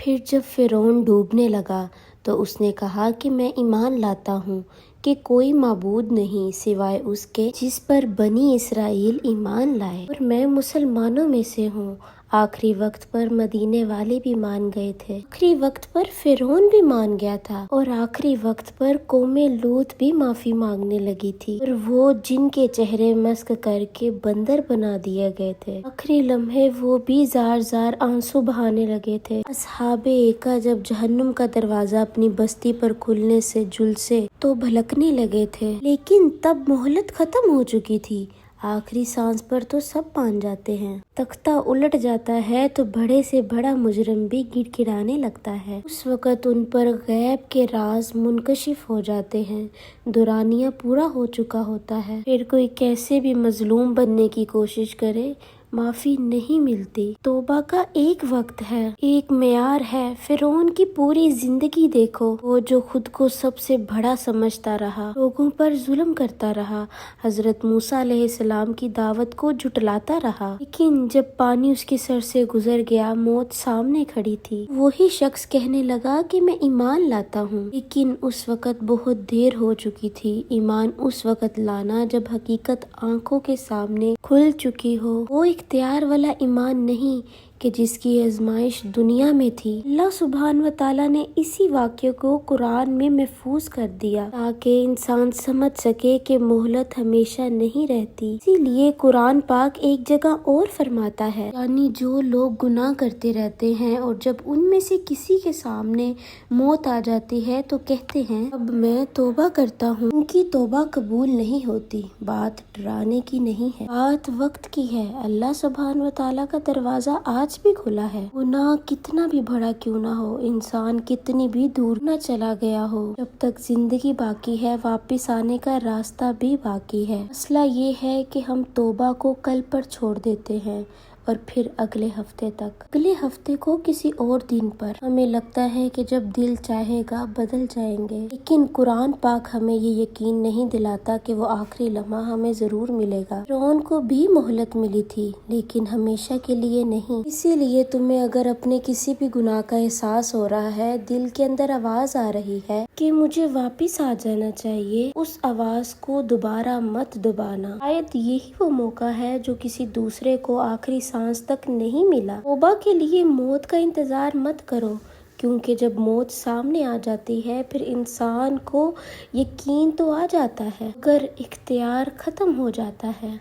پھر جب فرعون ڈوبنے لگا تو اس نے کہا کہ میں ایمان لاتا ہوں کہ کوئی معبود نہیں سوائے اس کے جس پر بنی اسرائیل ایمان لائے، اور میں مسلمانوں میں سے ہوں۔ آخری وقت پر مدینے والے بھی مان گئے تھے، آخری وقت پر فرعون بھی مان گیا تھا، اور آخری وقت پر قوم لوط بھی معافی مانگنے لگی تھی، اور وہ جن کے چہرے مسخ کر کے بندر بنا دیے گئے تھے، آخری لمحے وہ بھی زار زار آنسو بہانے لگے تھے۔ اصحاب ایکا جب جہنم کا دروازہ اپنی بستی پر کھلنے سے جھلسے تو بھلکنے لگے تھے، لیکن تب مہلت ختم ہو چکی تھی۔ آخری سانس پر تو سب مان جاتے ہیں، تختہ الٹ جاتا ہے تو بڑے سے بڑا مجرم بھی گڑ گڑانے لگتا ہے۔ اس وقت ان پر غیب کے راز منکشف ہو جاتے ہیں، دورانیہ پورا ہو چکا ہوتا ہے۔ پھر کوئی کیسے بھی مظلوم بننے کی کوشش کرے، معافی نہیں ملتی۔ توبہ کا ایک وقت ہے، ایک معیار ہے۔ فرعون کی پوری زندگی دیکھو، وہ جو خود کو سب سے بڑا سمجھتا رہا، لوگوں پر ظلم کرتا رہا، حضرت موسیٰ علیہ السلام کی دعوت کو جھٹلاتا رہا، لیکن جب پانی اس کے سر سے گزر گیا، موت سامنے کھڑی تھی، وہی شخص کہنے لگا کہ میں ایمان لاتا ہوں، لیکن اس وقت بہت دیر ہو چکی تھی۔ ایمان اس وقت لانا جب حقیقت آنکھوں کے سامنے کھل چکی ہو، وہ اختیار والا ایمان نہیں کہ جس کی آزمائش دنیا میں تھی۔ اللہ سبحانہ و تعالیٰ نے اسی واقعے کو قرآن میں محفوظ کر دیا تاکہ انسان سمجھ سکے کہ مہلت ہمیشہ نہیں رہتی۔ اسی لیے قرآن پاک ایک جگہ اور فرماتا ہے، یعنی جو لوگ گناہ کرتے رہتے ہیں اور جب ان میں سے کسی کے سامنے موت آ جاتی ہے تو کہتے ہیں اب میں توبہ کرتا ہوں، ان کی توبہ قبول نہیں ہوتی۔ بات ڈرانے کی نہیں ہے، بات وقت کی ہے۔ اللہ سبحانہ و تعالیٰ کا دروازہ آج بھی کھلا ہے، گناہ کتنا بھی بڑا کیوں نہ ہو، انسان کتنی بھی دور نہ چلا گیا ہو، جب تک زندگی باقی ہے واپس آنے کا راستہ بھی باقی ہے۔ مسئلہ یہ ہے کہ ہم توبہ کو کل پر چھوڑ دیتے ہیں اور پھر اگلے ہفتے تک، اگلے ہفتے کو کسی اور دن پر۔ ہمیں لگتا ہے کہ جب دل چاہے گا بدل جائیں گے، لیکن قرآن پاک ہمیں یہ یقین نہیں دلاتا کہ وہ آخری لمحہ ہمیں ضرور ملے گا۔ فرعون کو بھی مہلت ملی تھی لیکن ہمیشہ کے لیے نہیں۔ اسی لیے تمہیں اگر اپنے کسی بھی گناہ کا احساس ہو رہا ہے، دل کے اندر آواز آ رہی ہے کہ مجھے واپس آ جانا چاہیے، اس آواز کو دوبارہ مت دبانا۔ شاید یہی وہ موقع ہے جو کسی دوسرے کو آخری سانس تک نہیں ملا۔ توبہ کے لیے موت کا انتظار مت کرو، کیونکہ جب موت سامنے آ جاتی ہے پھر انسان کو یقین تو آ جاتا ہے مگر اختیار ختم ہو جاتا ہے۔